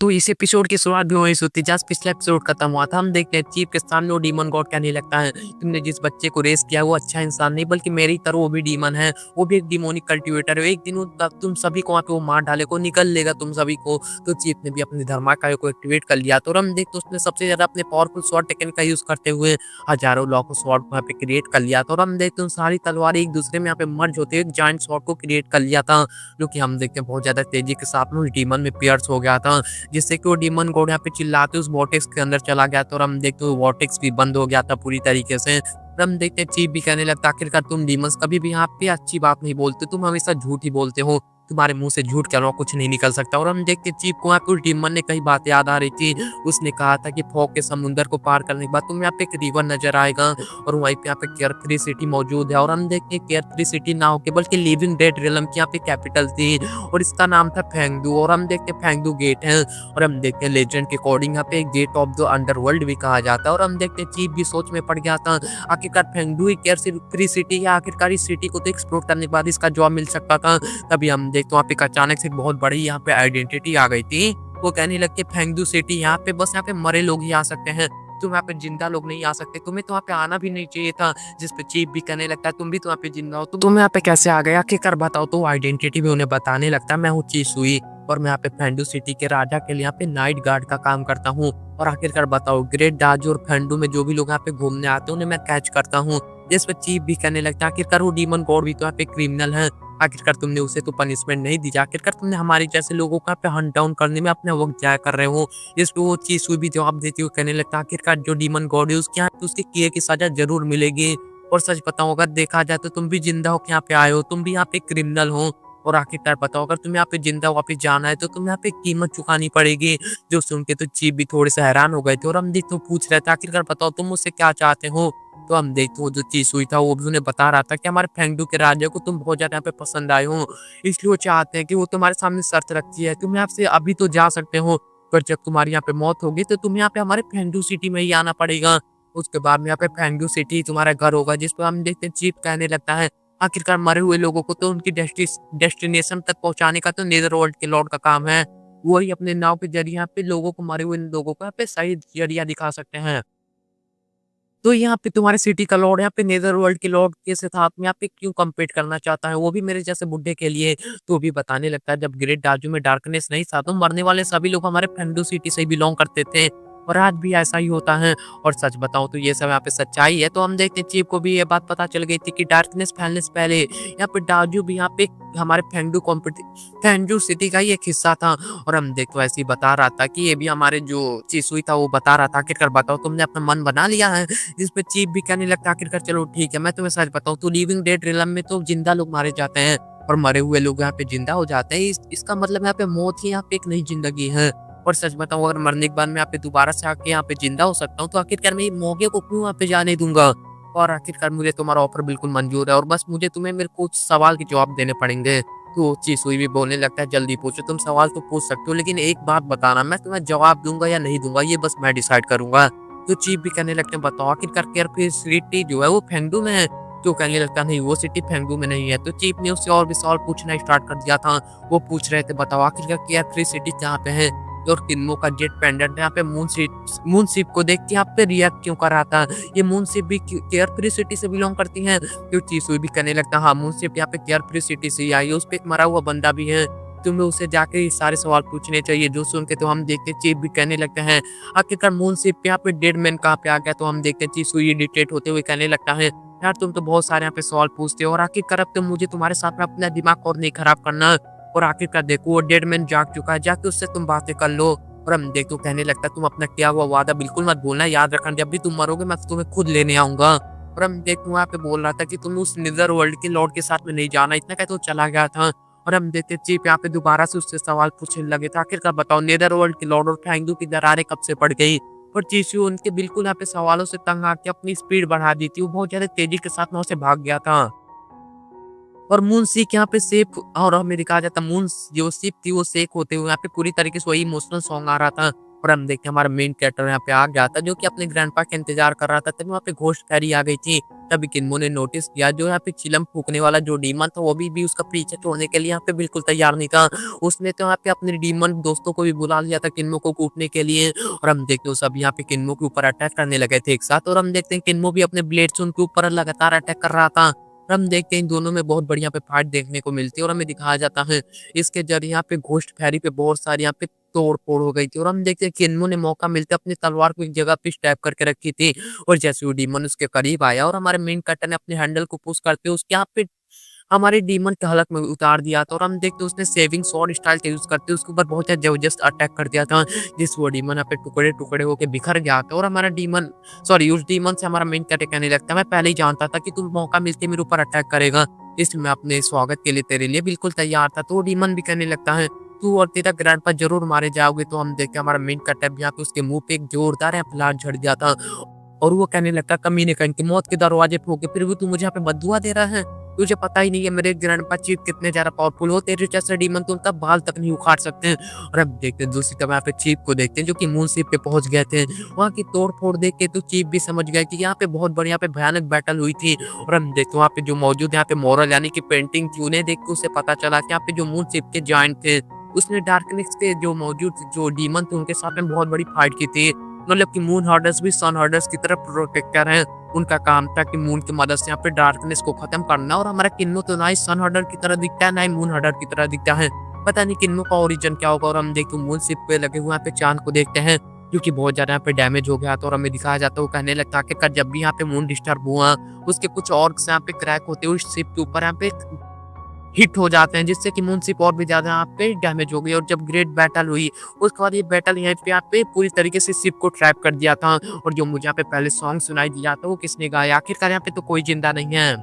तो इस एपिसोड की शुरुआत भी वहीं से होती है जहाँ पिछला एपिसोड खत्म हुआ था। हम देखते हैं चीफ के सामने वो डीमन गॉड कहने लगता है, तुमने जिस बच्चे को रेस किया वो अच्छा इंसान नहीं बल्कि मेरी तरह वो भी डीमन है, वो भी एक डिमोनिक कल्टीवेटर है। एक दिन तुम सभी को वहाँ पे वो मार डाले को निकल लेगा तुम सभी को। तो चीफ ने भी अपने धर्माकाय को एक्टिवेट कर लिया। तो हम देखते उसने सबसे ज्यादा अपने पावरफुल स्वॉर्ड टेकन का यूज करते हुए हजारों लाखों स्वॉर्ड वहाँ पे क्रिएट कर लिया था। और हम देखते हैं सारी तलवारें एक दूसरे में यहाँ पे मर्ज होते हुए एक जाइंट स्वॉर्ड को क्रिएट कर लिया था, जो कि हम देखते हैं बहुत ज्यादा तेजी के साथ में डीमन में पियर्स हो गया था, जिससे कि वो डीमन गॉड यहाँ पे चिल्लाते उस वॉर्टेक्स के अंदर चला गया था। और हम देखते हैं वॉर्टेक्स भी बंद हो गया था पूरी तरीके से। और हम देखते हैं चीफ भी कहने लगता, आखिरकार तुम डीमंस कभी भी यहाँ पे अच्छी बात नहीं बोलते, तुम हमेशा झूठ ही बोलते हो, तुम्हारे मुंह से झूठ के अलावा कुछ नहीं निकल सकता। और हम देखते हैं चीफ को यहाँ पे उस डीमन ने कई बातें याद आ रही थी। उसने कहा था कि फॉग के समुंदर को पार करने के बाद तुम्हें यहाँ पे एक रिवर नजर आएगा और वहीं पे यहाँ पे केयर थ्री सिटी मौजूद है। और हम देखते हैं केयर थ्री सिटी ना होके बल्कि लिविंग डेड रियलम की यहाँ पे कैपिटल थी और इसका नाम था फेंगडू। और हम देखते हैं फेंगडू गेट है और हम देखते हैं लेजेंड के अकॉर्डिंग यहाँ पे गेट ऑफ द अंडरवर्ल्ड भी कहा जाता है। और हम देखते हैं चीफ भी सोच में पड़ गया था, आखिरकार फेंगडू ही केयर फ्री सिटी है, आखिरकार इस सिटी को तो एक्सप्लोर करने के बाद इसका जॉब मिल सकता था। तभी हम देखते वहाँ पे अचानक से एक बहुत बड़ी यहाँ पे आइडेंटिटी आ गई थी। वो कहने लग के फेंगडू सिटी यहाँ पे बस यहाँ पे मरे लोग ही आ सकते हैं, तुम यहाँ पे जिंदा लोग नहीं आ सकते, तुम्हें तो वहाँ पे आना भी नहीं चाहिए था। जिस पे चीफ भी कहने लगता है तुम भी तो वहाँ पे जिंदा हो, तुम यहाँ पे कैसे आ गए, आखिरकार बताओ। तो आइडेंटिटी भी उन्हें बताने लगता है, मैं हूँ चीसुई और मैं यहाँ पे फेंडू सिटी के राजा के लिए यहाँ पे नाइट गार्ड का काम करता हूँ। और आखिरकार बताओ ग्रेट डाजू और फेंडू में जो भी लोग यहाँ पे घूमने आते हैं उन्हें मैं कैच करता हूँ। जिस पे चीफ भी कहने लगता है, आखिरकार वो डीमन गॉड भी तो यहाँ पे क्रिमिनल है, आखिरकार तुमने उसे तो पनिशमेंट नहीं दी, आखिरकार तुमने हमारे जैसे लोगों को यहाँ पे हंट डाउन करने में अपना वक्त जाया कर रहे हो। जिस पे वो चीज भी जवाब देती हुई कहने लगता है, आखिरकार जो डीमन गॉड है उसके यहाँ पे उसके किए की सजा जरूर मिलेगी। और सच बताओ अगर देखा जाए तो तुम भी जिंदा हो यहाँ पे आए हो, तुम भी यहाँ पे क्रिमिनल हो। और आखिरकार बताओ अगर तुम्हें यहाँ पे जिंदा वापस जाना है तो तुम्हें यहाँ पे कीमत चुकानी पड़ेगी। जो सुन के तो चीफ भी थोड़े से हैरान हो गए थे और हम देख तो पूछ रहे थे, आखिरकार बताओ तुम मुझसे क्या चाहते हो। तो हम देखते वो जो चीज हुई था वो भी उन्हें बता रहा था कि हमारे फेंगडू के राजा को तुम बहुत ज्यादा यहाँ पे पसंद आए हो, इसलिए वो चाहते हैं कि वो तुम्हारे सामने शर्त रखती है, तुम यहाँ से अभी तो जा सकते हो पर जब तुम्हारी यहाँ पे मौत होगी तो तुम्हें यहाँ पे हमारे फेंगडू सिटी में ही आना पड़ेगा। उसके बाद में यहाँ पे फेंगडू सिटी तुम्हारा घर होगा। जिस पर हम देखते हैं चीफ कहने लगता है, आखिरकार मरे हुए लोगों को तो उनकी डेस्टिनेशन तक पहुंचाने का तो नेदरवर्ल्ड के लॉर्ड का काम है, वही अपने नाव के जरिए यहाँ पे लोगों को, मरे हुए लोगों को यहाँ पे सही जरिया दिखा सकते हैं। तो यहाँ पे तुम्हारे सिटी का लॉर्ड यहाँ पे नेदरवर्ल्ड के लॉर्ड के साथ में यहाँ पे क्यों कम्पीट करना चाहता है, वो भी मेरे जैसे बुड्ढे के लिए। तो भी बताने लगता है, जब ग्रेट दाजू में डार्कनेस नहीं था तो मरने वाले सभी लोग हमारे फेंडू सिटी से बिलोंग करते थे और आज भी ऐसा ही होता है। और सच बताऊं तो ये सब यहाँ पे सच्चाई है। तो हम देखते हैं चीफ को भी ये बात पता चल गई थी कि डार्कनेस फैलने से पहले यहाँ पे दाजू भी यहाँ पे हमारे फेंडू सिटी का ही एक हिस्सा था। और हम देखो ऐसे ही बता रहा था कि ये भी हमारे जो चीज हुई था वो बता रहा था, आखिरकार बताओ तुमने अपना मन बना लिया है। जिस पे चीफ भी कहने लगता, आखिरकार चलो ठीक है मैं तुम्हें सच बताऊं तो लिविंग डेड रिलम में तो जिंदा लोग मारे जाते हैं और मरे हुए लोग यहाँ पे जिंदा हो जाते हैं। इसका मतलब यहाँ पे मौत ही यहाँ पे एक नई जिंदगी है। और सच बताऊं अगर मरने के बाद मैं यहाँ पे दोबारा से आके यहाँ पे जिंदा हो सकता हूँ तो आखिरकार मैं मौके को क्यों यहाँ पे जाने दूंगा। और आखिरकार मुझे तुम्हारा ऑफर बिल्कुल मंजूर है और बस मुझे तुम्हें मेरे कुछ सवाल के जवाब देने पड़ेंगे। तो चीज हुई भी बोलने लगता है, जल्दी पूछो, तुम सवाल तो पूछ सकते हो लेकिन एक बात बताना, मैं तुम्हें जवाब दूंगा या नहीं दूंगा ये बस मैं डिसाइड करूंगा। तो चीफ भी कहने लगते हैं, बताओ आखिरकार केयर सिटी जो है वो फेंगडू में है। तो कहने लगता नहीं वो सिटी फेंगडू में नहीं है। तो चीफ ने उससे और भी सवाल पूछना स्टार्ट कर दिया था। वो पूछ रहे थे, बताओ आखिरकार केयर फ्री सिटी कहाँ पे है। और किन्मो का जेट पेंडेंट यहाँ पे मून शिप को देख के यहाँ पे रिएक्ट क्यों कर रहा था, ये मून शिप भी केयर फ्री सिटी से बिलोंग करती है। तो चीसू भी कहने लगता हाँ मून शिप यहाँ पे केयर फ्री सिटी से आई है, उस पे एक मरा हुआ बंदा भी है, तुम्हें उसे जाके ये सारे सवाल पूछने चाहिए। जो सुन के तो हम देखते चीफ भी कहने लगते हैं, आखिरकार मून शिप पे यहाँ पे डेड मैन कहाँ पे आ गया। तो हम देखते चीसू इरिटेट होते हुए कहने लगता है, यार तुम तो बहुत सारे यहाँ पे सवाल पूछते हो और आखिरकार अब तो मुझे तुम्हारे साथ में अपना दिमाग और नहीं खराब करना। और आखिरकार देखो वो डेड मैन जाग चुका है, जाके उससे तुम बातें कर लो। और हम देख तो कहने लगता तुम अपना किया हुआ वादा बिल्कुल मत भूलना, याद रखना जब भी तुम मरोगे मैं तुम्हें खुद लेने आऊंगा। और हम देख वहाँ पे बोल रहा था कि तुम उस निदर वर्ल्ड के लॉर्ड के साथ में नहीं जाना, इतना कहते वो चला गया था। और हम देखते चीप यहाँ पे दोबारा से उससे सवाल पूछने लगे थे, आखिरकार बताओ नेदर वर्ल्ड के लॉर्ड और फेंगडू की दरारें कब से पड़ गई। और चीसू उनके बिल्कुल यहाँ पे सवालों से तंग आके अपनी स्पीड बढ़ा दी थी, वो बहुत ज्यादा तेजी के साथ वहां से भाग गया था। और मून सीक यहाँ पे सेफ, और हमें दिखाया जाता मून जो सिप थी वो सेक होते हुए यहाँ पे पूरी तरीके से वही इमोशनल सॉन्ग आ रहा था। और हम देखते हमारा मेन कैरेक्टर यहाँ पे आ गया था जो कि अपने ग्रैंडपा का इंतजार कर रहा था, तभी वहाँ पे घोस्ट फैरी आ गई थी। तभी किन्मो ने नोटिस किया जो यहाँ पे चिलम फूकने वाला जो डीमन था वो भी उसका पीछा छोड़ने के लिए यहाँ पे बिल्कुल तैयार नहीं था। उसने तो यहाँ पे अपने डीमन दोस्तों को भी बुला लिया था किन्मो को कूटने के लिए और हम देखते हैं सब यहाँ पे किन्मो के ऊपर अटैक करने लगे थे एक साथ और हम देखते हैं किन्मो भी अपने ब्लेड से उनके ऊपर लगातार अटैक कर रहा था। और हम देखते हैं इन दोनों में बहुत बढ़िया पे फाइट देखने को मिलती है और हमें दिखाया जाता है इसके जरिए यहाँ पे घोस्ट फेरी पे बहुत सारी यहाँ पे तोड़-फोड़ हो गई थी और हम देखते हैं कि किन्मो ने मौका मिलते अपनी तलवार को एक जगह पे स्टैब करके रखी थी और जैसे वो डीमन उसके करीब आया और हमारे मेन कैरेक्टर ने अपने हैंडल को पुश करते हुए उसके यहाँ पे हमारे डीमन के हलक में उतार दिया था और हम देखते हैं उसने सेविंग स्वॉर्ड स्टाइल का यूज़ करते हुए उसके ऊपर बहुत ज़्यादा जबरदस्त अटैक कर दिया था, जिस वो डीमन यहाँ पे टुकड़े-टुकड़े होके बिखर गया था और हमारा डीमन सॉरी उस डीमन से हमारा मेन कैरेक्टर कहने लगता है, मैं पहले ही जानता था कि तू मौका मिलते ही मेरे ऊपर अटैक करेगा, इसलिए मैं अपने स्वागत के लिए तेरे लिए बिल्कुल तैयार था। तो वो डीमन भी कहने लगता है, तू और तेरा ग्रैंडपा ज़रूर मारे जाओगे। तो हम देखते हैं हमारा मेन कैरेक्टर भी यहाँ पे उसके मुँह पे एक जोरदार ब्लास्ट झड़ दिया था और वो कहने लगता, कमीने कहीं की मौत के दरवाजे ठोके फिर भी तू मुझे यहाँ पे बददुआ दे रहा है। तुझे पता ही नहीं है मेरे ग्रैंडपा चीफ कितने ज़्यादा पावरफुल हो, तेरे जैसे डीमन तो उनका बाल तक नहीं उखाड़ सकते हैं। और अब देखते हैं दूसरी तरफ यहाँ पे चीफ को देखते हैं जो कि मून शिप पे पहुंच गए थे। वहाँ की तोड़-फोड़ देख के तो चीफ भी समझ गए कि यहाँ पे बहुत बड़ी यहाँ पे भयानक बैटल हुई थी। और हम देखते हैं वहाँ पे जो मौजूद यहाँ पे मोरल यानी कि पेंटिंग थी उन्हें देख के उसे पता चला कि यहाँ पे जो मून शिप के जायंट थे उसने डार्कनेस के जो मौजूद जो डीमन थे उनके साथ में बहुत बड़ी फाइट की थी। मतलब कि मून हर्डर्स भी सन हर्डर्स की तरफ प्रोटेक्टर हैं। उनका काम था कि मून की मदद से यहाँ पे डार्कनेस को खत्म करना और हमारा किन्नो तो ना ही सन हर्डर की तरह दिखता है ना ही मून हर्डर की तरह दिखता है। पता नहीं किन्नो का ओरिजिन क्या होगा और हम देखते मून शिप पे लगे हुए यहाँ पे चांद को देखते हैं जो कि बहुत ज्यादा यहाँ पे डैमेज हो गया था और हमें दिखाया जाता है वो कहने लगता है कि जब भी यहाँ पे मून डिस्टर्ब हुआ उसके कुछ ऑर्क्स यहाँ पे क्रैक होते हुए शिप के ऊपर यहाँ पे हिट हो जाते हैं जिससे कि मुनसिप और भी ज़्यादा यहाँ पे डैमेज हो गई और जब ग्रेट बैटल हुई उसके बाद ये बैटल यहाँ पे पूरी तरीके से शिप को ट्रैप कर दिया था। और जो मुझे यहाँ पे पहले सॉन्ग सुनाई दिया था वो किसने गाया, आखिरकार यहाँ पे तो कोई जिंदा नहीं है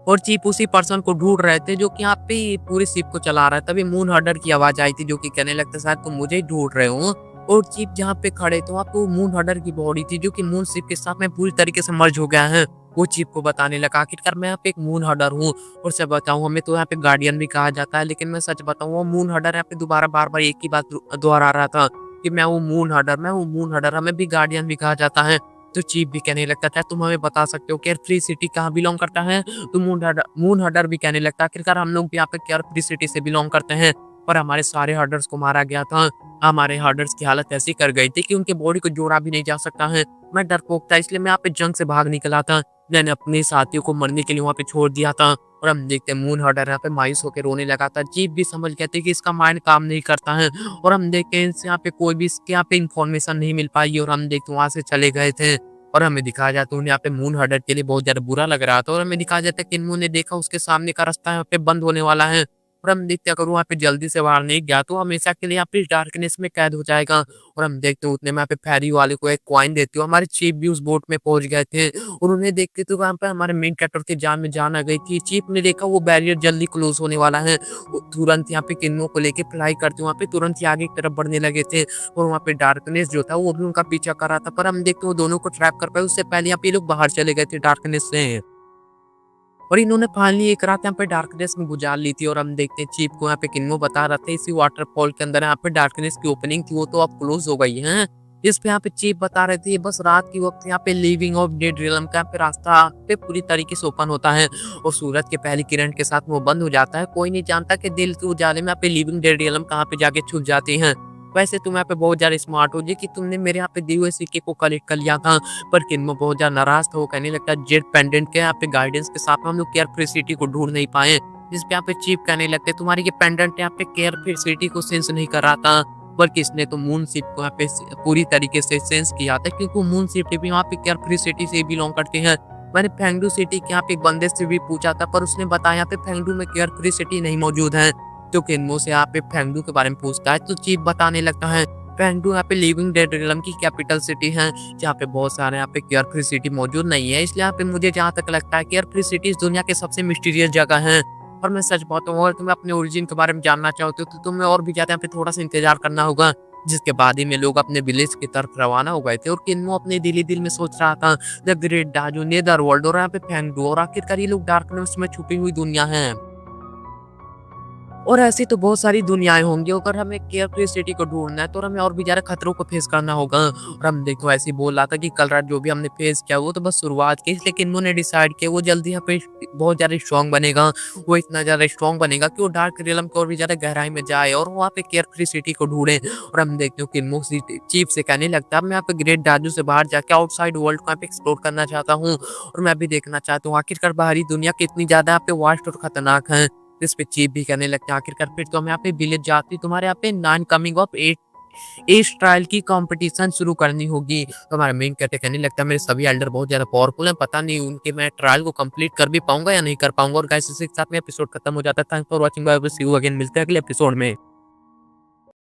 और चीप उसी पर्सन को ढूंढ रहे थे जो कि यहाँ पे पूरी शिप को चला रहा है। तभी मून हर्डर की आवाज आई थी जो कि कहने लगता शायद तुम मुझे ही ढूंढ रहे हो। और चीप जहाँ पे खड़े थे वहाँ पे वो मून हर्डर की बॉडी थी जो कि मून शिप के साथ में पूरी तरीके से मर्ज हो गया है। वो चीप को बताने लगा, आखिरकार मैं यहाँ पे एक मून हर्डर हूँ और सच बताऊँ हमें तो यहाँ पे गार्डियन भी कहा जाता है, लेकिन मैं सच बताऊँ वो मून हर्डर यहाँ पे दोबारा बार-बार एक ही बात दोहरा रहा था कि मैं हूँ मून हर्डर, मैं हूँ मून हर्डर, हमें भी गार्डियन भी कहा जाता है। तो चीफ भी कहने लगता था तुम हमें बता सकते हो केयर फ्री सिटी कहाँ बिलोंग करता है। तो मून हर्डर भी कहने लगता आखिरकार हम लोग भी यहाँ पे केयर फ्री सिटी से बिलोंग करते हैं पर हमारे सारे हर्डर्स को मारा गया था। हमारे हर्डर्स की हालत ऐसी कर गई थी कि उनके बॉडी को जोड़ा भी नहीं जा सकता है। मैं डरपोक था इसलिए मैं यहाँ पे जंग से भाग निकला था। मैंने अपने साथियों को मरने के लिए वहाँ पे छोड़ दिया था। और हम देखते हैं मून हर्डर यहाँ पे मायूस होकर रोने लगा था। चीफ भी समझ गए थे कि इसका माइंड काम नहीं करता है और हम देखते हैं इससे यहाँ पे कोई भी इसके यहाँ पे इंफॉर्मेशन नहीं मिल पाई और हम देखते वहाँ से चले गए थे। और हमें दिखाया जाता है उन्हें यहाँ पे मून हर्डर के लिए बहुत ज्यादा बुरा लग रहा था और हमें दिखाया जाता है कि इन्होंने देखा उसके सामने का रास्ता यहाँ पे बंद होने वाला है और हम देखते अगर वहाँ पे जल्दी से बाहर नहीं गया तो हमेशा के लिए यहाँ पे डार्कनेस में कैद हो जाएगा। और हम देखते उतने में यहाँ पे फेरी वाले को एक कॉइन देते हो, हमारे चीफ भी उस बोट में पहुंच गए थे और उन्हें देख के तो वहाँ पे हमारे मेन कैरेक्टर की जान में जान आ गई थी। चीफ ने देखा वो बैरियर जल्दी क्लोज होने वाला है, वो तुरंत यहाँ पे किन्नो को लेके फ्लाई करते वहाँ पे तुरंत ही आगे की तरफ बढ़ने लगे थे और वहाँ पे डार्कनेस जो था वो भी उनका पीछा कर रहा था पर हम देखते वो दोनों को ट्रैप कर पाए उससे पहले यहाँ पे लोग बाहर चले गए थे डार्कनेस से और इन्होंने फाइनली एक रात यहाँ पे डार्कनेस में गुजार ली थी। और हम देखते हैं चीफ को यहाँ पे किन्नो बता रहे थे इसी वाटरफॉल के अंदर यहाँ पे डार्कनेस की ओपनिंग थी वो तो अब क्लोज हो गई है। जिस पे यहाँ पे चीफ बता रहे थे बस रात की वक्त यहाँ पे लिविंग ऑफ डेड रियलम का यहाँ पे रास्ता पे पूरी तरीके से ओपन होता है और सूरज के पहली किरण के साथ वो बंद हो जाता है। कोई नहीं जानता कि दिल के उजाले में यहाँ पे लिविंग डेड रियलम कहाँ पे जाके छुप जाती है। वैसे तुम यहाँ पे बहुत ज्यादा स्मार्ट हो जी कि तुमने मेरे यहाँ पे दिए हुए सिक्के को कलेक्ट कर लिया था। पर किन्मो बहुत ज्यादा नाराज था, वो कहने लगता जेट पेंडेंट के यहाँ पे गाइडेंस के साथ हम लोग केयर फ्री सिटी को ढूंढ नहीं पाए। जिस पे यहाँ पे चीफ कहने लगते तुम्हारी ये पेंडेंट यहाँ पे केयर फ्री सिटी को सेंस नहीं कर रहा था बल्कि इसने तो मून शिप को यहाँ पे पूरी तरीके से सेंस किया था क्योंकि मून शिप भी यहाँ पे केयर फ्री सिटी से बिलोंग करती है। मैंने फेंगडू सिटी के यहाँ पे एक बंदे से भी पूछा था पर उसने बताया यहाँ पे फेंगडू में केयर फ्री सिटी नहीं मौजूद है। तो किन्मो से यहाँ पे फेंगडू के बारे में पूछता है तो चीफ बताने लगता है फेंगडू यहाँ पे लिविंग डेड रियलम की कैपिटल सिटी है जहाँ पे बहुत सारे यहाँ पे केयर फ्री सिटी मौजूद नहीं है। इसलिए यहाँ पे मुझे जहाँ तक लगता है केयर फ्री सिटी इस दुनिया के सबसे मिस्टीरियस जगह है। और मैं सच बताऊँ अगर तुम्हें अपने ओरिजिन के बारे में जानना चाहते हो तो तुम्हें और भी ज्यादा यहाँ पे थोड़ा सा इंतजार करना होगा। जिसके बाद ही में लोग अपने विलेज की तरफ रवाना हो गए थे और किन्मो अपने दिल में सोच रहा था द ग्रेट डाजू नेदर वर्ल्ड और यहाँ पे फेंगडू और आखिरकार ये लोग डार्कनेस में छुपी हुई दुनिया है। और ऐसी तो बहुत सारी दुनियाएँ होंगी, अगर हमें केयरफ्री सिटी को ढूँढना है तो हमें और भी ज़्यादा खतरों को फेस करना होगा। और हम देखो ऐसे ही बोल रहा था कि कल रात जो भी हमने फेस किया वो तो बस शुरुआत की, लेकिन उन्होंने डिसाइड किया वो जल्दी यहाँ पे बहुत ज़्यादा स्ट्रॉन्ग बनेगा। वो इतना ज़्यादा स्ट्रॉन्ग बनेगा कि वो डार्क रियलम की और भी ज़्यादा गहराई में जाए और वहाँ पे केयरफ्री सिटी को ढूँढे। और हम देखते हो कि मोक्सी चीफ से कहने लगता है, मैं यहाँ पे ग्रेट दाजू से बाहर जाके आउटसाइड वर्ल्ड को यहाँ पे एक्सप्लोर करना चाहता हूँ और मैं भी देखना चाहता हूँ आखिरकार बाहरी दुनिया कितनी ज़्यादा यहाँ पे वास्ट और खतरनाक है। इस पे चीफ भी कहने लगते हैं, आखिरकार फिर तो हम यहाँ पे विलेज जाती तुम्हारे यहाँ पे non coming of at age trial की कंपटीशन शुरू करनी होगी। तो हमारा मेन कैरेक्टर कहने लगता है, मेरे सभी एल्डर बहुत ज़्यादा पावरफुल हैं, पता नहीं उनके मैं ट्रायल को कंप्लीट कर भी पाऊँगा या नहीं कर पाऊँगा। और गाइस इसी के साथ में एपिसोड खत्म हो जाता है। Thanks for watching, bye bye, see you again, मिलते हैं अगले एपिसोड में।